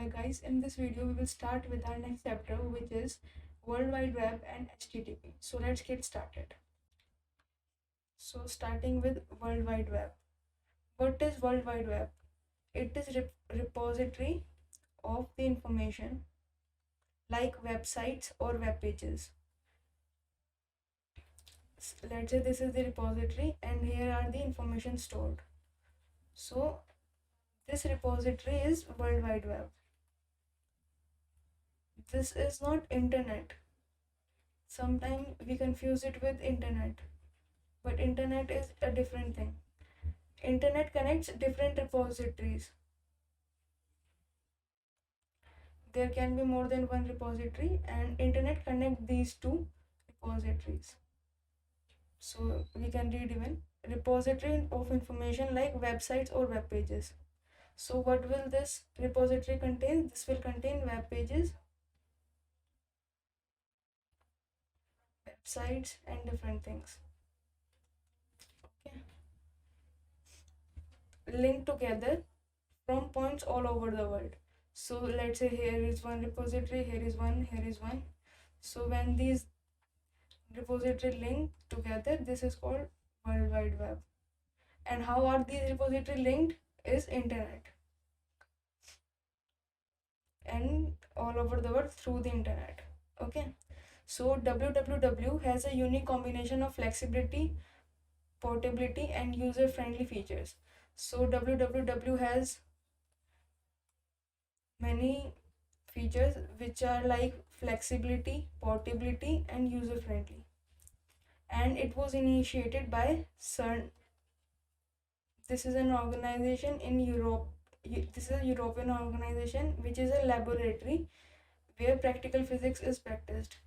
Alright guys, in this video we will start with our next chapter, which is World Wide Web and HTTP. So let's get started. So starting with World Wide Web. What is World Wide Web? It is repository of the information like websites or web pages. Let's say this is the repository and here are the information stored. So this repository is World Wide Web. This is not internet. Sometimes we confuse it with internet, but internet is a different thing. Internet connects different repositories. There can be more than one repository, and internet connect these two repositories. So we can read even repository of information like websites or web pages. So what will this repository contain? This will contain web pages, websites, and different things. Okay. Linked together from points all over the world. So let's say here is one repository, here is one, here is one. So when these repository link together, this is called World Wide Web. And how are these repository linked is internet, and all over the world through the internet. Okay, so www has a unique combination of flexibility, portability, and user friendly features. So www has many features which are like flexibility, portability, and user friendly. And it was initiated by CERN. This is an organization in Europe. This is a European organization which is a laboratory where practical physics is practiced.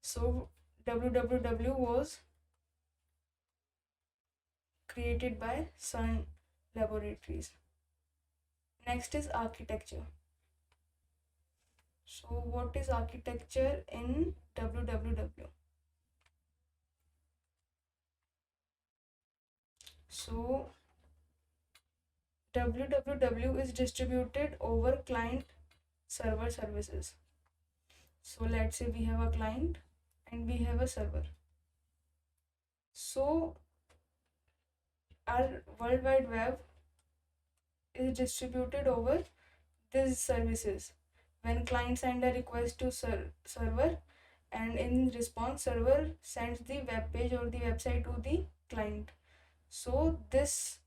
So www was created by CERN laboratories. Next is architecture. So what is architecture in www? So www is distributed over client server services. So let's say we have a client and we have a server. So our World Wide Web is distributed over these services. When client send a request to server, and in response server sends the web page or the website to the client. So this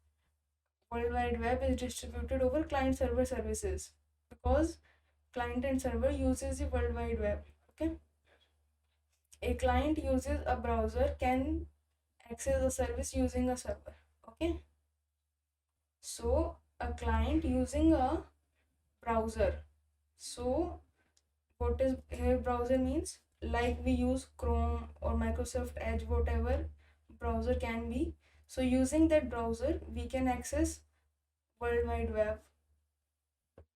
World Wide Web is distributed over client server services because client and server uses the World Wide Web. Okay, a client uses a browser can access a service using a server. Okay, so a client using a browser. So what is here browser means? Like we use Chrome or Microsoft Edge, whatever browser can be. So using that browser we can access World Wide Web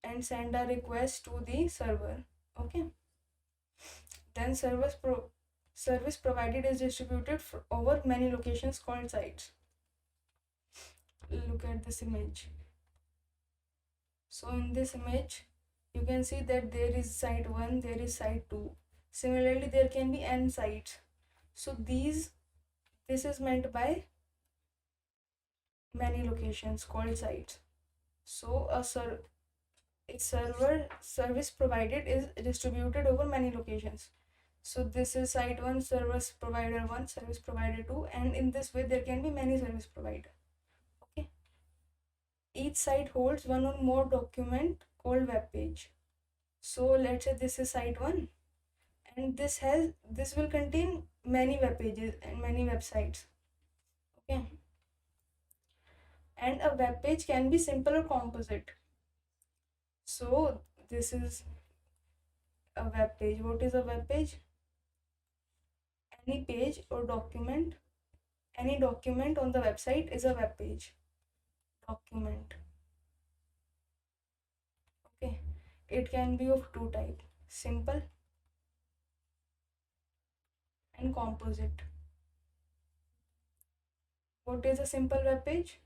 and send a request to the server. Okay, then service provided is distributed over many locations called sites. Look at this image. So in this image you can see that there is site 1, there is site 2. Similarly there can be n sites. So this is meant by many locations called sites. So a server service provided is distributed over many locations. So this is site 1, service provider 1, service provider 2, and in this way there can be many service provider. Okay, each site holds one or more document called web page. So let's say this is site 1 and this will contain many web pages and many websites. Okay, and a web page can be simple or composite. So this is a web page. What is a web page? Any page or document, any document on the website is a web page. Document. Okay, it can be of two types: simple and composite. What is a simple web page?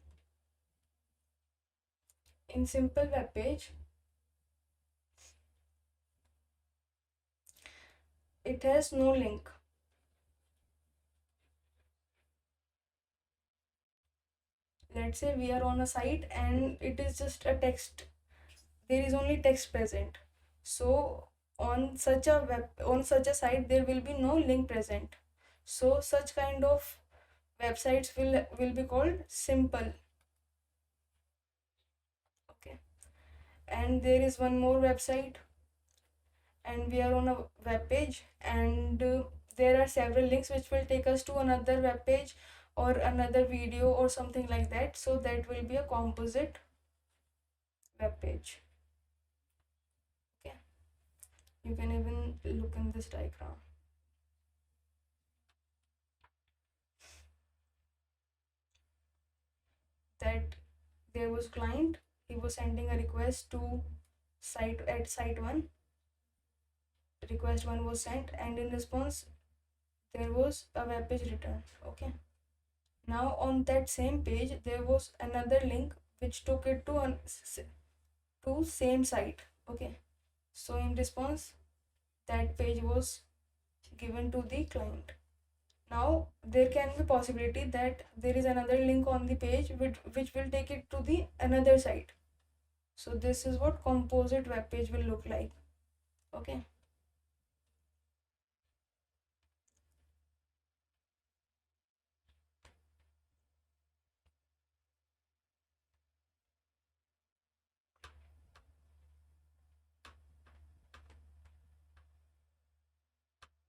In simple web page, it has no link. Let's say we are on a site and it is just a text, there is only text present. So on such a site there will be no link present. So such kind of websites will be called simple. Okay, and there is one more website, and we are on a web page, and there are several links which will take us to another web page or another video or something like that. So that will be a composite web page. Okay, you can even look in this diagram. That there was client, he was sending a request to site at site 1, request 1 was sent, and in response there was a web page returned. Okay, now on that same page there was another link which took it to same site. Okay, so in response that page was given to the client. Now there can be possibility that there is another link on the page which will take it to the another site. So this is what composite web page will look like. Okay,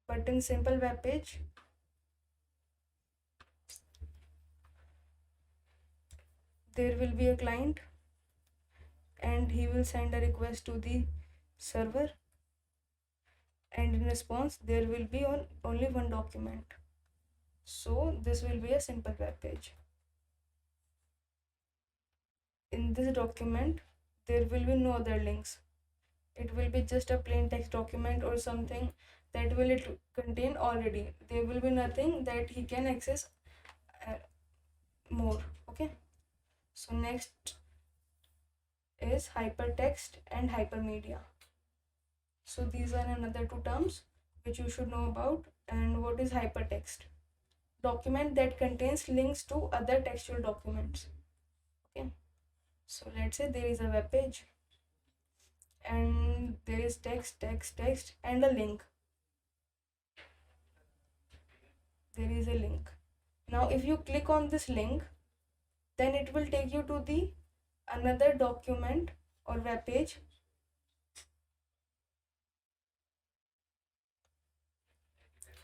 but in simple web page there will be a client and he will send a request to the server, and in response there will be only one document. So this will be a simple web page. In this document there will be no other links, it will be just a plain text document or something that will it contain already. There will be nothing that he can access more. Okay, so next is hypertext and hypermedia. So these are another two terms which you should know about. And what is hypertext? Document that contains links to other textual documents. Okay, so let's say there is a web page and there is text and a link. There is a link. Now if you click on this link, then it will take you to the another document or web page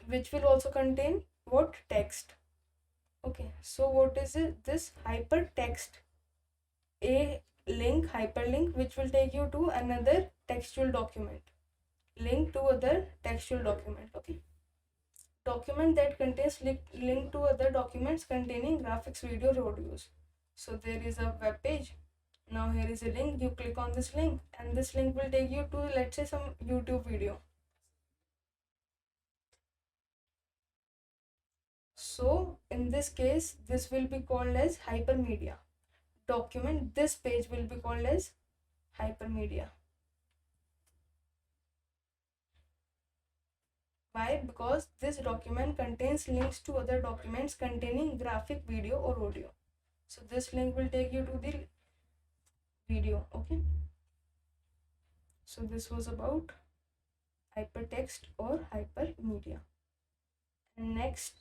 which will also contain what? Text. Okay, so what is it? This hypertext, a link, hyperlink, which will take you to another textual document, link to other textual document. Okay, document that contains link to other documents containing graphics, videos, audios. So there is a web page. Now here is a link, you click on this link and this link will take you to, let's say, some YouTube video. So in this case this will be called as hypermedia document. This page will be called as hypermedia. Why? Because this document contains links to other documents containing graphic, video or audio. So this link will take you to the video. Okay, so this was about hypertext or hypermedia. And next,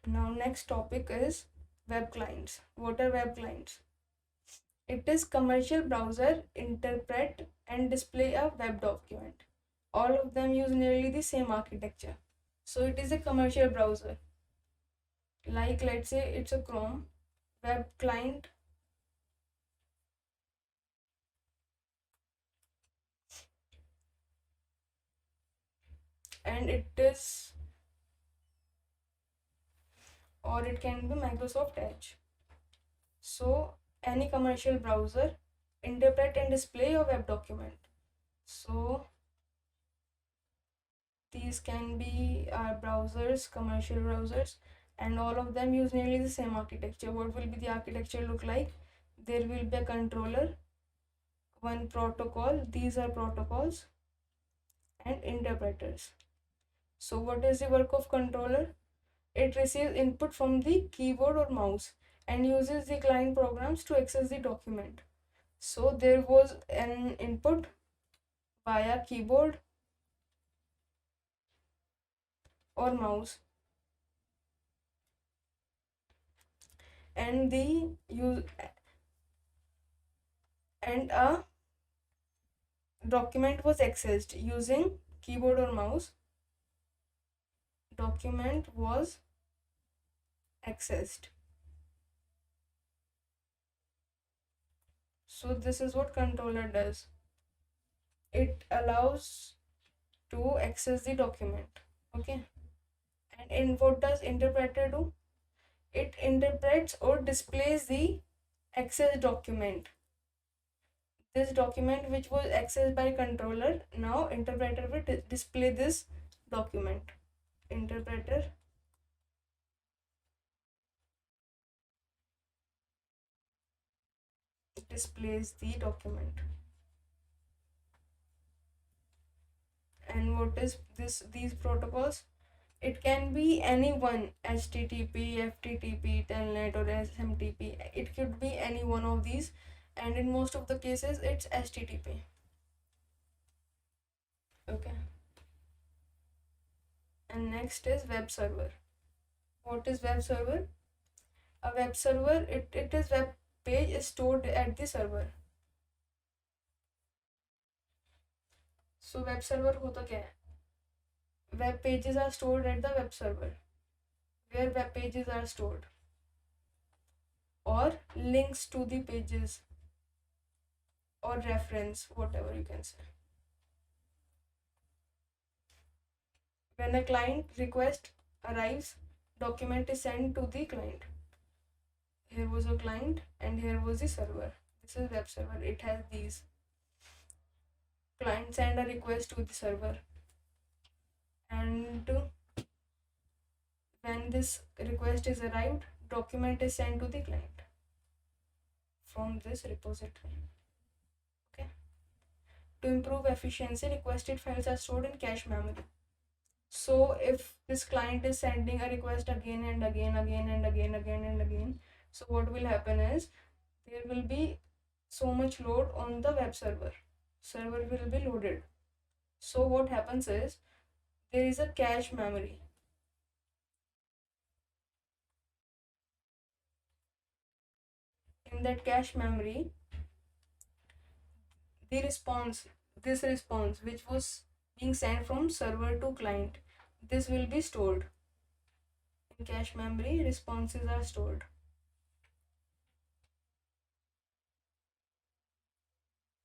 next topic is web clients. What are web clients? It is commercial browser interpret and display a web document. All of them use nearly the same architecture. So it is a commercial browser. Like let's say it's a Chrome web client. And it is, or it can be Microsoft Edge. So any commercial browser interpret and display a web document. So these can be our browsers, commercial browsers and all of them use nearly the same architecture. What will be the architecture look like? There will be a controller, one protocol, these are protocols, and interpreters. So what is the work of controller? It receives input from the keyboard or mouse and uses the client programs to access the document. So there was an input via keyboard or mouse, and the use and a document was accessed using keyboard or mouse. Document was accessed. So this is what controller does. It allows to access the document. Okay. And in what does interpreter do? It interprets or displays the access document. This document which was accessed by controller, now interpreter will display this document. Interpreter displays the document. And what is this? These protocols? It can be any one, HTTP, FTTP, Telnet, or SMTP. It could be any one of these, and in most of the cases, it's HTTP. Okay. And next is web server. What is web server? A web server, it is web page is stored at the server. So web server होता क्या है? Web pages are stored at the web server, where web pages are stored, or links to the pages, or reference, whatever you can say. When a client request arrives, document is sent to the client. Here was a client and here was the server. This is web server. It has these. Client send a request to the server, and when this request is arrived, document is sent to the client from this repository. Okay. To improve efficiency, requested files are stored in cache memory. So if this client is sending a request again and again, so what will happen is there will be so much load on the web server. Server will be loaded. So what happens is there is a cache memory. In that cache memory, this response which was being sent from server to client, this will be stored. In cache memory, responses are stored.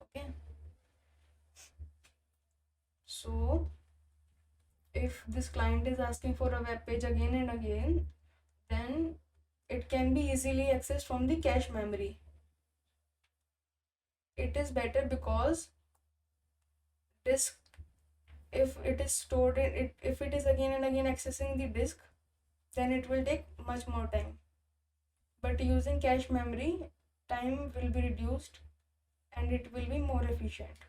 Okay. So if this client is asking for a web page again and again, then it can be easily accessed from the cache memory. It is better because disk, if it is stored in it, if it is again and again accessing the disk, then it will take much more time. But using cache memory, time will be reduced and it will be more efficient.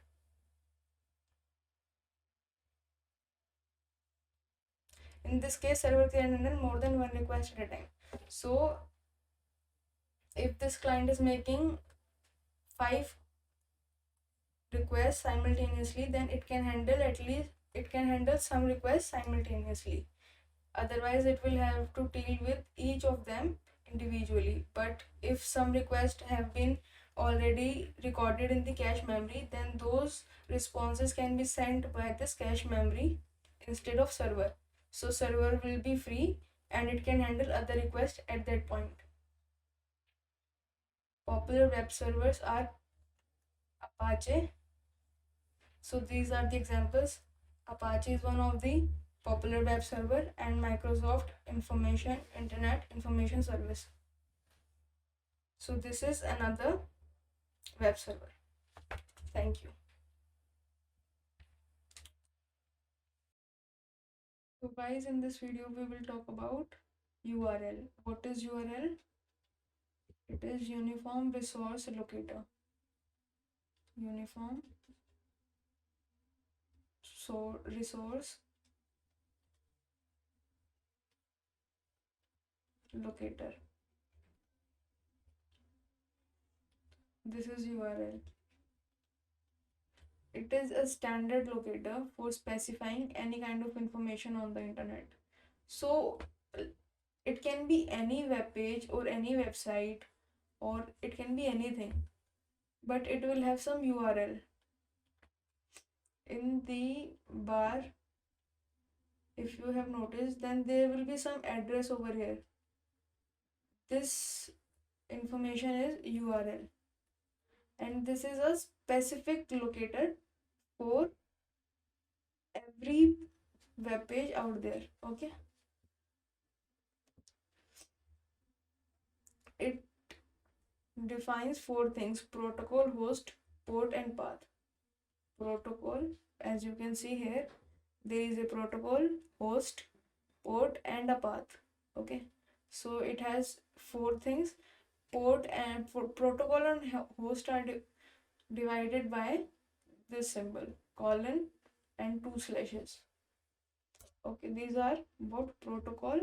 In this case, server can handle more than one request at a time. So if this client is making 5 requests simultaneously, then it can handle some requests simultaneously. Otherwise it will have to deal with each of them individually. But if some requests have been already recorded in the cache memory, then those responses can be sent by this cache memory instead of server. So server will be free and it can handle other requests at that point. Popular web servers are Apache. So these are the examples. Apache is one of the popular web server, and Microsoft Internet Information Service. So this is another web server. Thank you. So guys, in this video we will talk about URL. What is URL? It is Uniform Resource Locator. Uniform Resource Locator. This is URL. It is a standard locator for specifying any kind of information on the internet. So it can be any web page or any website, or it can be anything, but it will have some URL. In the bar, if you have noticed, then there will be some address over here. This information is URL, and this is a specific locator for every web page out there. Okay, it defines four things: protocol, host, port, and path. Protocol, as you can see here, there is a protocol, host, port, and a path. Okay, so it has four things. Port and protocol and host are divided by this symbol, colon and two slashes. Okay, these are both protocol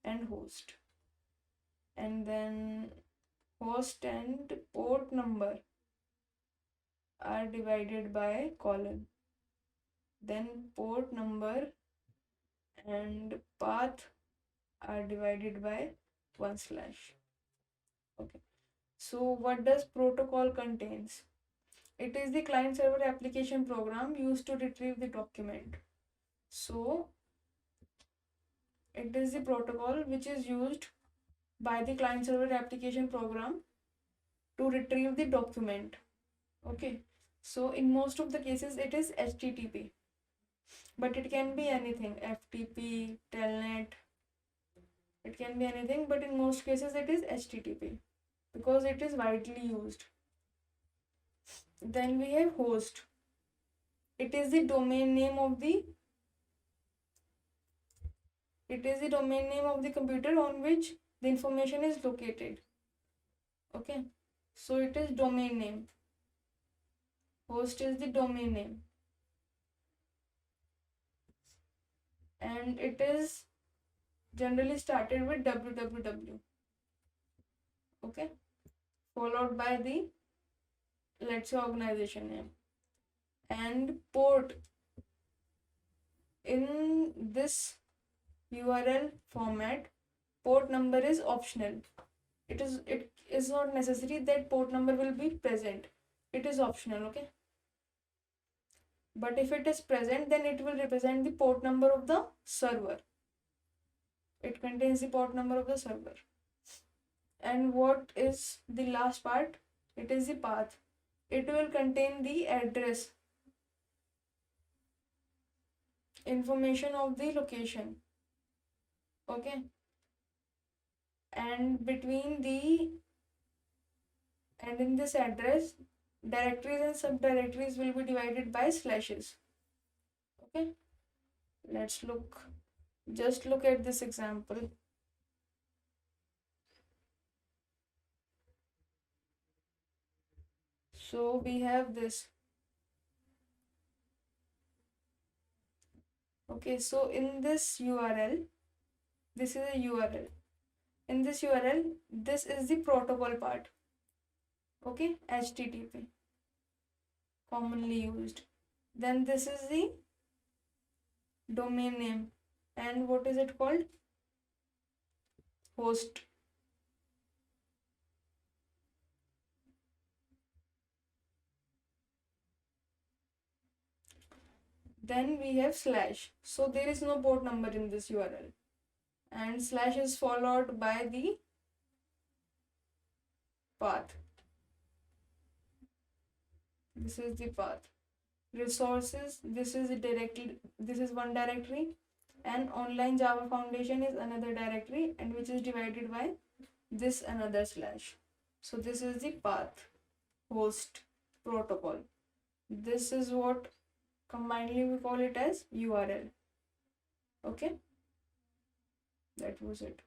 and host. And then host and port number are divided by colon. Then port number and path are divided by one slash. Okay, so what does protocol contains? It is the client server application program used to retrieve the document. So it is the protocol which is used by the client server application program to retrieve the document. Okay, so in most of the cases it is HTTP, but it can be anything, FTP, Telnet, it can be anything, but in most cases it is HTTP because it is widely used. Then we have host. It is the domain name of the computer on which the information is located. Okay, so it is domain name. Host is the domain name, and it is generally started with www. Okay, followed by the, let's say, organization name. And port, in this URL format, port number is optional. It is not necessary that port number will be present. It is optional. Okay, but if it is present, then it will represent the port number of the server. It contains the port number of the server. And what is the last part? It is the path. It will contain the address, information of the location. Okay, and in this address, directories and subdirectories will be divided by slashes. Okay, just look at this example. So we have this. Okay, so in this URL, this is a URL. In this URL, this is the protocol part. Okay, HTTP, commonly used. Then this is the domain name, and what is it called? Host. Then we have slash. So there is no port number in this URL, and slash is followed by the path. This is the path. Resources, this is one directory, and online Java Foundation is another directory, and which is divided by this another slash. So this is the path, host, protocol. This is what combinedly we call it as URL. Okay, that was it.